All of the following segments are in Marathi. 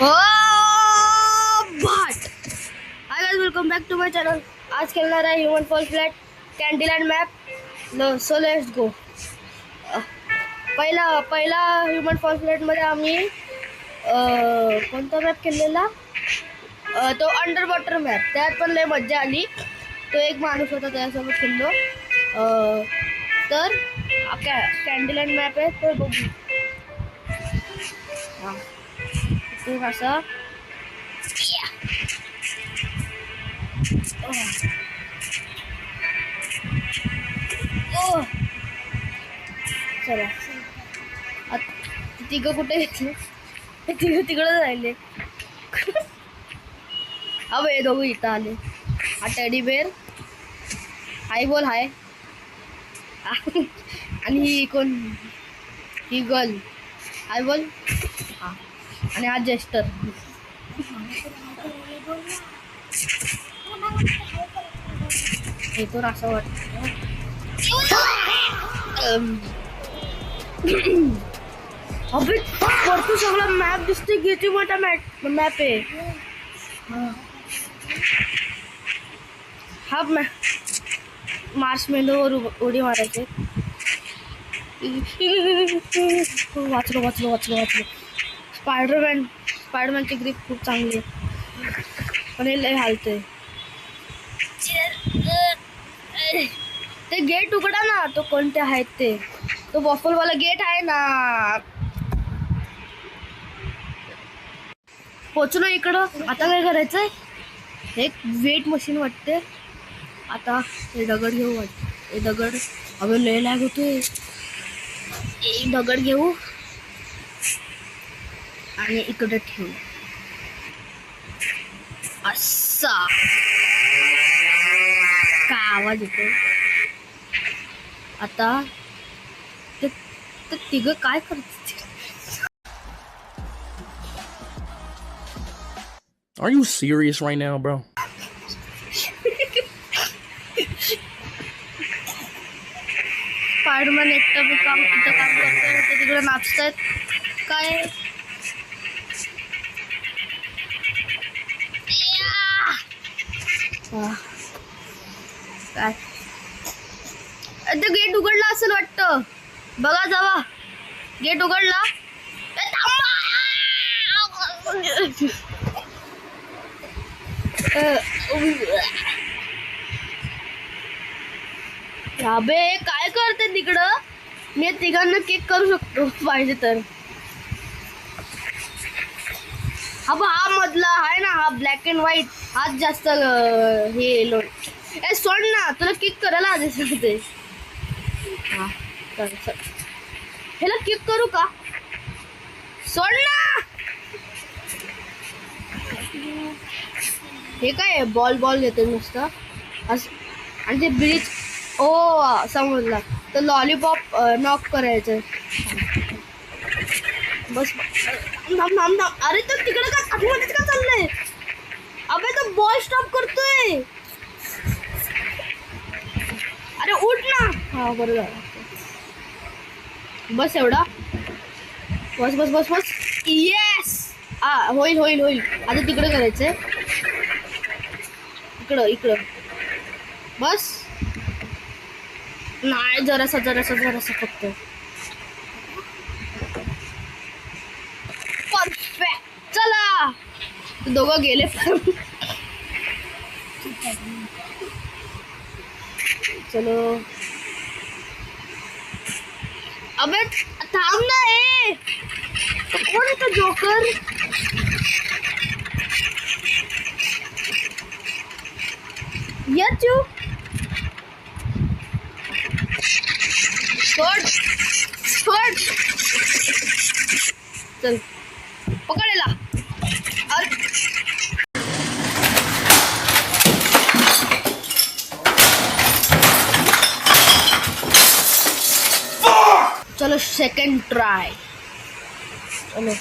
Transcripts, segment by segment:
High guys, welcome back to my channel. आज खेळणार आहे human fall flat candyland map. So let's go. पहिला ह्युमन फॉल फ्लॅट मध्ये आम्ही कोणता मॅप खेळलेला, तो अंडर वॉटर मॅप. त्यात पण लय मज्जा आली. तो एक माणूस होता त्याच्यासोबत खेळलो. तर कॅन्डीलँड मॅप आहे तो बघू. तू कसा चला तिघं कुठे घेतले? तिकडं राहिले. अबे दोघं इथं आले. हा टेडी बेअर हाय बोल हाय. आणि ही कोण? ही गर्ल हाय बोल. हा आणि हा जेस्टर. हे तर असं वाटतं अबे वरतून सगळा मॅप दिसते. किती मोठा मॅप आहे हा. मार्शमेलोवर उडी मारायचे. वाचलो. स्पायडरमॅनची ग्रिप खूप चांगली आहे, पण हे लय हालतंय. ते गेट उघडा ना. तो कोणते आहेत ते? तो वॉफलवाला गेट आहे ना. पोचलो इकडं. आता काय करायचंय? एक वेट मशीन वाटते. आता हे दगड घेऊ. हे दगड अबे लय लॅग होतोय. एक दगड घेऊ आणि इकडे ठेवू. असा काय आवाज येतो? आता ते तिघं काय करत? Are you serious right now, bro? Spiderman एकटं काम करतोय, ते तिकडे नाचतायत. काय काय ते गेट उघडला असेल वाटतं. बघा जावा. गेट उघडला. अबे काय करते तिकडं? मी तिघांना किक करू शकतो पाहिजे तर. हा मधला आहे ना, हा ब्लॅक अँड व्हाईट. हाच जास्त हे लोड. ए सोड ना, तुला किक करायला आधी सांगते. हा ह्याला किक करू का? सोड ना. हे काय बॉल येते नुसतं असं. आणि ते ब्रिज समजला. तर लॉलीपॉप नॉक करायचं. बस थांब. अरे तर तिकडे का आतमध्येच का चाललंय? अबे तो बॉल स्टॉप करतोय. अरे उठ ना. हा बरोबर. बस एवढा. बस. येस. होईल. आता तिकडे करायचंय. इकडं बस. नाही जरासा फक्त. परफेक्ट. चला दोघं गेले. चलो. अबे थांब ना. कोण आहे तो जोकर? यू छोड़. चल पकडेला. चलो सेकंड ट्राय. चलो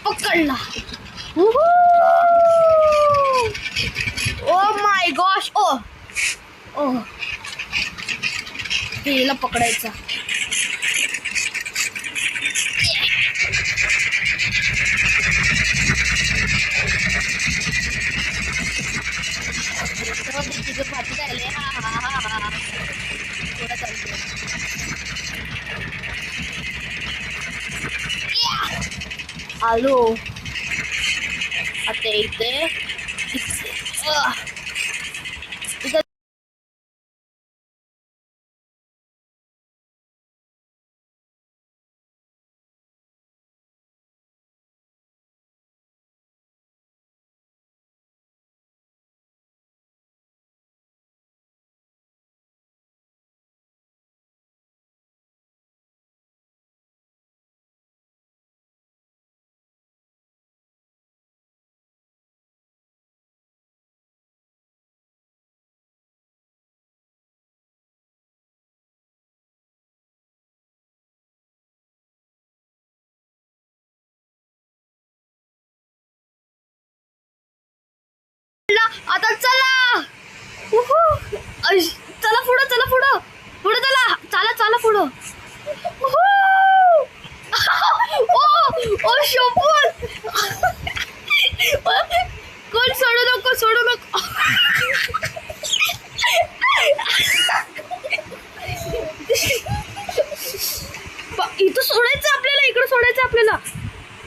पकडला. Oh my gosh. हिला पकडायचा. आलो आता इथे इथे आता चला चला पुढं पुढं चला पुढं ओ शोभून कोण सोडू नको इथं सोडायचं आपल्याला इकडं सोडायचं आपल्याला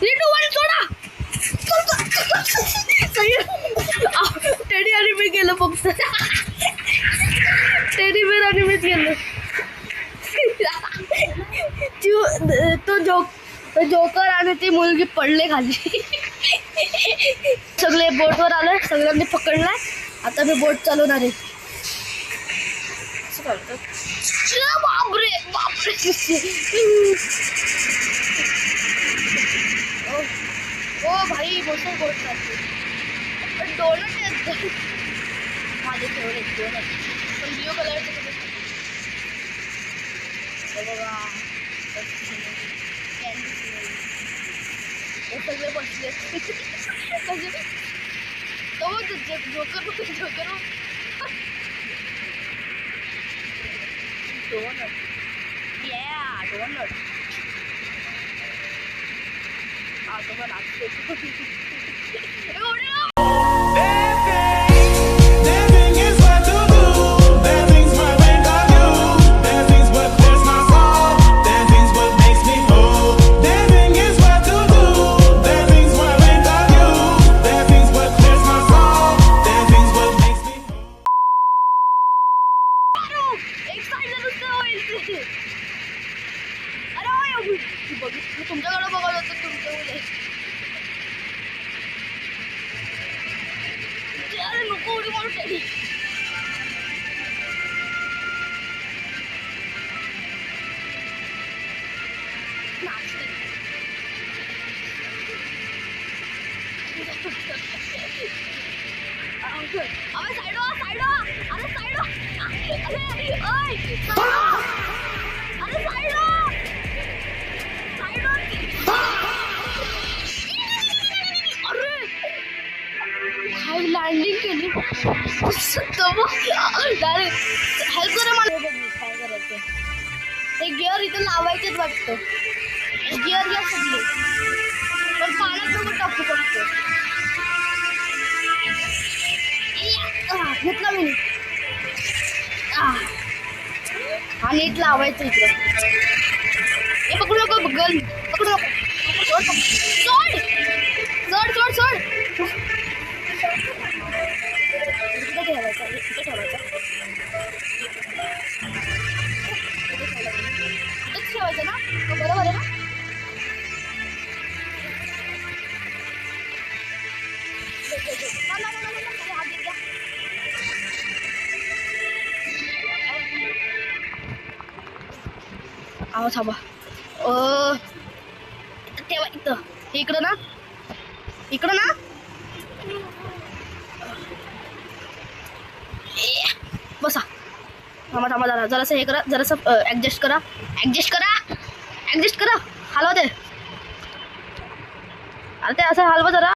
3, 2, 1 सोडा टेडी आणि मी गेलो फक्त टेडी बेर आणि मीच गेलो तो जोकर आणि ती मुलगी पडले खाली सगळे बोटवर आले सगळ्यांनी पकडलाय आता मी बोट चालवणार आहे बापरे ओ भाई मोठं बोट चालते पण डोनट आहेत माझे फेवरेट डोनट पण ब्ल्यू कलरचे बघा हे सगळे बसले जोकर डोनट डोनट आता पण तुमच्याकडे बघत होतं तुमच्या मुले नको उडी मारू टेडी अरे साइड अरे साइड लँडिंग केली डायरेक्ट हेल्प करा मला काय करायचं हे गिअर इथं लावायचेच वाटतं गिअर घ्या सगळे पण पाण्यात नको टाकू शकतो घेतला मी हा नीट लावायचं इकडं हे पकडू नको गल पकडू नको सोड सोड सोड सोड इकडे ठेवायचं इकडे ठेवायचं इथेच ठेवायचं ना बरोबर आहे ना आहो थांबा ठेवा इथं इकडं ना बसा थांबा जरासं हे करा जरासं ऍडजस्ट करा हलवा ते अरे ते असं हलवा जरा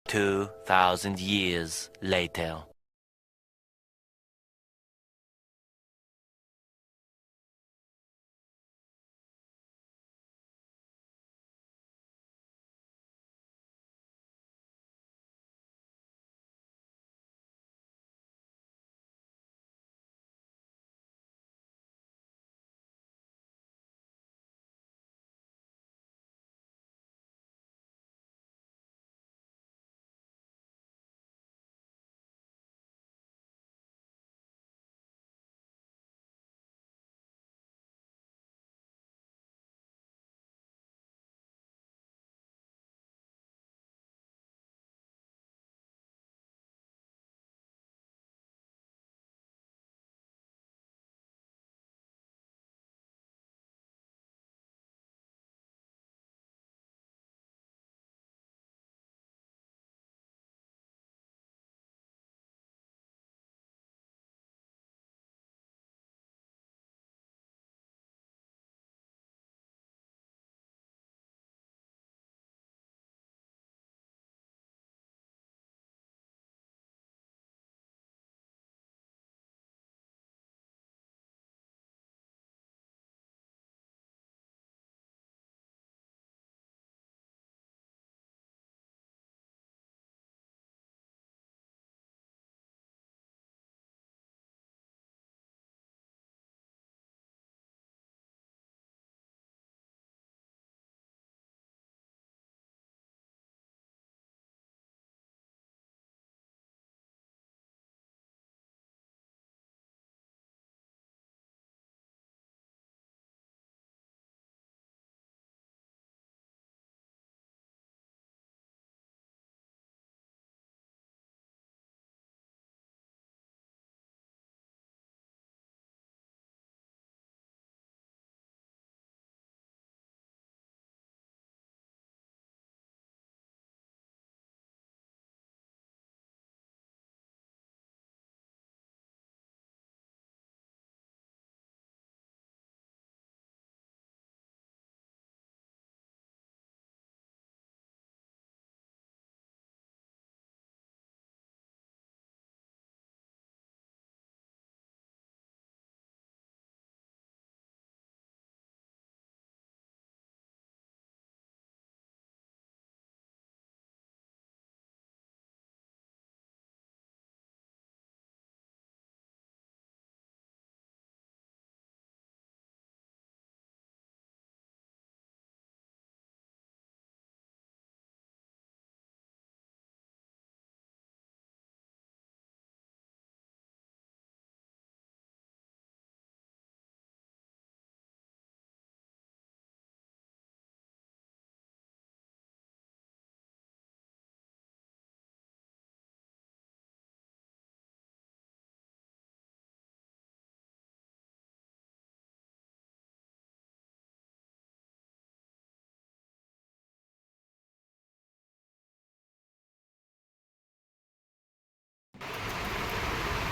2,000 years later.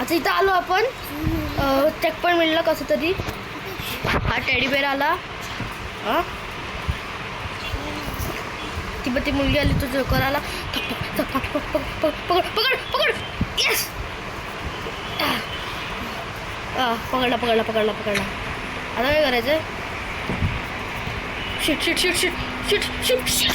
आता इथं आलो आपण चेक पण मिळलं कसं तरी. हा टेडी बेअर आला. हा ती मुलगी आली तो जोकर आला. पकड पकड पकड. येस पकडला. आता काय करायचं. Shit shit shit shit shit shit shit.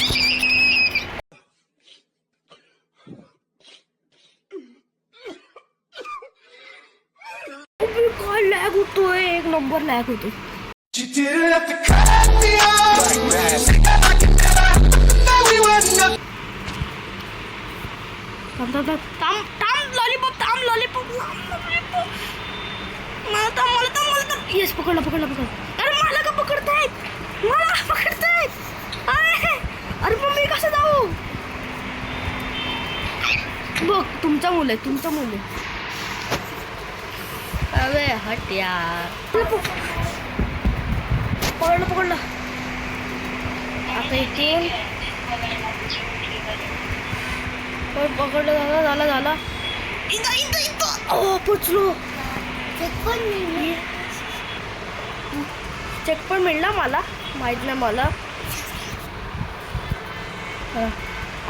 काय लॅग होतोय. एक नंबर लॅग होतो. लॉलीपॉप. येस पकडला. अरे मला का पकडतायत. अरे मग मी कसं जाऊ. बघ तुमचा मूल आहे. अबे हट यार. पकडलं. आता इथे पकडलं. झाला. इथं पोचलो. चेक पण मिळला मला. माहित नाही मला.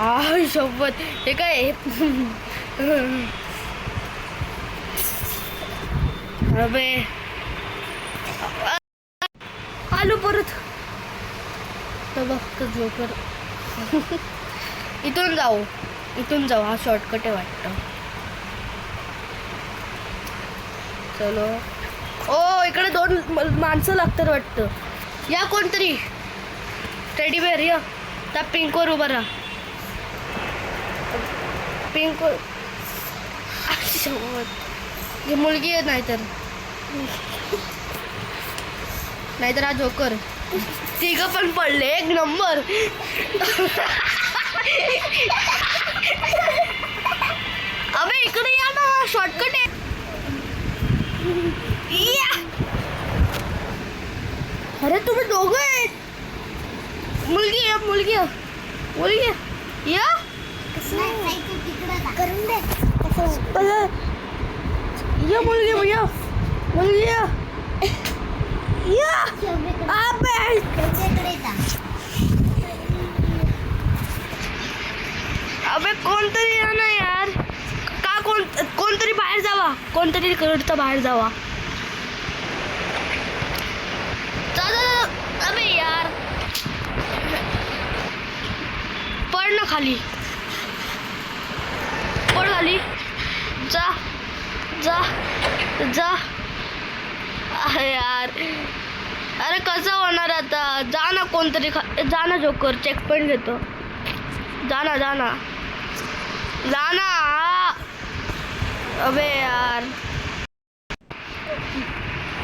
आय शपथ हे काय अबे आलो परत तर बघ तो जोकर इथून जाऊ हा शॉर्टकट आहे वाटतं. चलो ओ इकडे 2 माणसं लागतात वाटतं. या कोणतरी टेडी बेअर या त्या पिंकवर उभा राहा. पिंकवर ही मुलगी आहे नाहीतर हा जोकर. तिघं पण पडले एक नंबर. अबे इकडे या ना शॉर्टकट आहे. या. अरे तुम्ही दोघं आहेत. मुलगी या या मुलगी या अबे कोणतरी या ना यार. का कोणतरी बाहेर जावा. कोणतरी कडचं बाहेर जावा. अबे यार पड ना खाली. पड खाली. जा यार. अरे कसं होणार आता. जा ना कोणतरी जा ना जोकर. चेक पॉईंट घेतो. जा ना अबे यार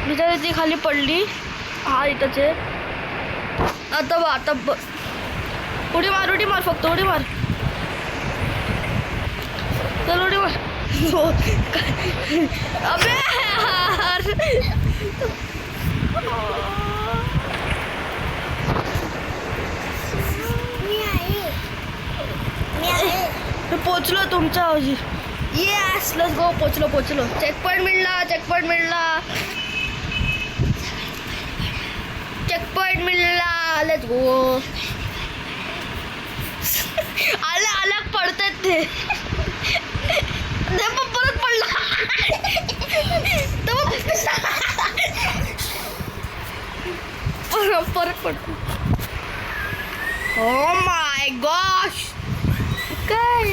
बिचारी ती खाली पडली. हा इथंच आहे. आता उडी मार फक्त उडी मार. चल उडी मार. अबे यार पोचलो तुमच्या हजी. Yes let's go. पोचलो. चेक पॉईंट मिळला. Let's go. अलग पडतात ते. परत पडला. परत पडतो. Oh my gosh. काय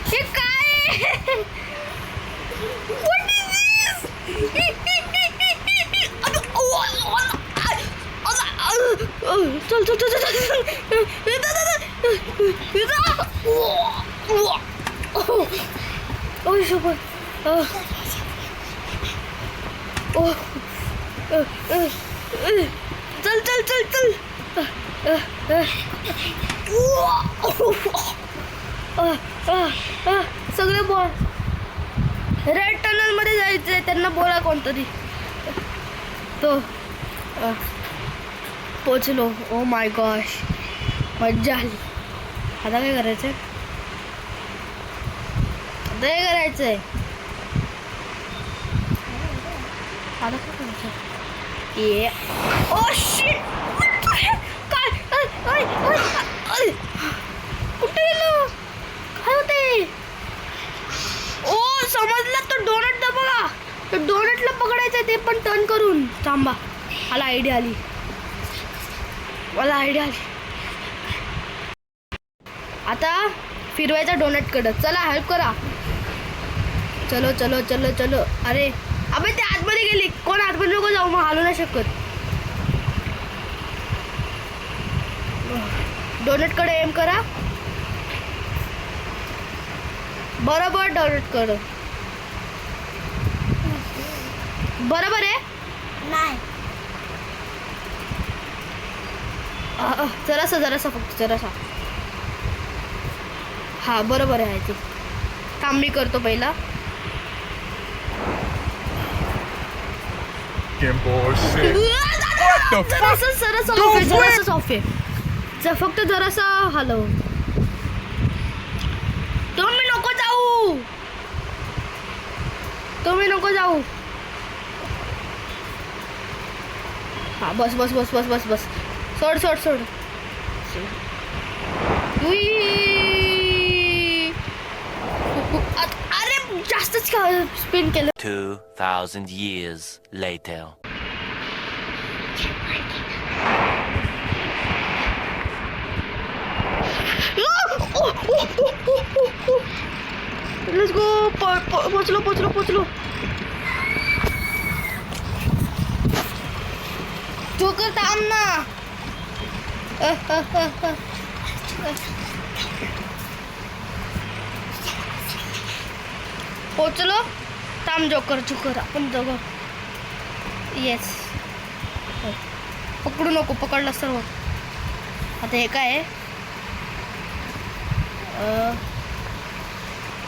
हे काय. What is this? चल. सगळे बोल. रेड टनल मध्ये जायचंय. त्यांना बोला कोणतरी. तो पोचलो. ओ माय गॉश मज्जा आली. आता काय करायचंय. ये ओ शिट. काय कुठे गेलो. काय होते. ओ समजलं. तो डोनट बघा. तो डोनटला पकडायचं ते पण टर्न करून. थांबा मला आयडिया आली. आता फिरवायचा डोनट कडे. चला हेल्प करा. चलो. अरे अबे ते आतमध्ये गेली. कोण आतमध्ये नको जाऊ. मग हालू नाही शकत. डोनट कडे एम करा. बरोबर डोनट कडे. बरोबर आहे. नाही जरासा फक्त जरासा. हा बरोबर आहे ते. थांब मी करतो पहिला. जरासा ऑफ आहे. फक्त जरासा हलव. तुम्ही नको जाऊ. हा बस. सोड. उई. अरे जास्तच स्पिन केलं. 2,000 years later. Let's go. पोचलो. जोकर थांब ना. पोचलो. थांब जोकर आपण दोघं. येस. पकडू नको, पकडलं सर्व. आता हे काय आहे?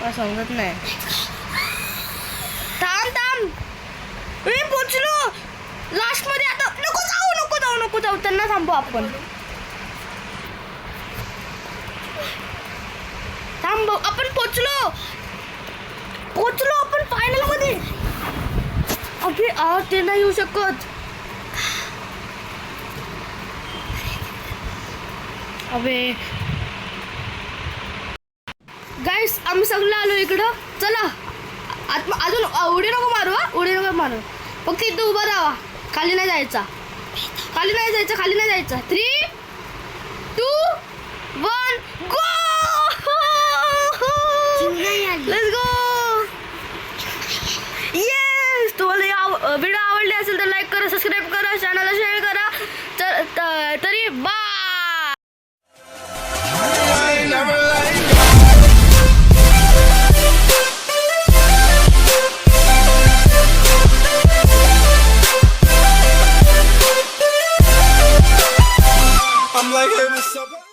मला समजत नाही. थांब. मी पोचलो लास्ट मध्ये. आता नको जाऊ. त्यांना थांबू आपण. थांब, आपण पोचलो आपण फायनल मध्ये. अबे ते नाही येऊ शकत. अबे गाईस, आम्ही सगळे आलो इकडं. चला अजून उडी नको मारू. फक्त इथं उभा राहा. खाली नाही जायचा. 3, 2, 1 गो. Let's go. येस. तुम्हाला व्हिडिओ आवडली असेल तर लाईक करा, सबस्क्राईब करा, चॅनलला शेअर करा. तरी bye. I'm like, hey, what's up?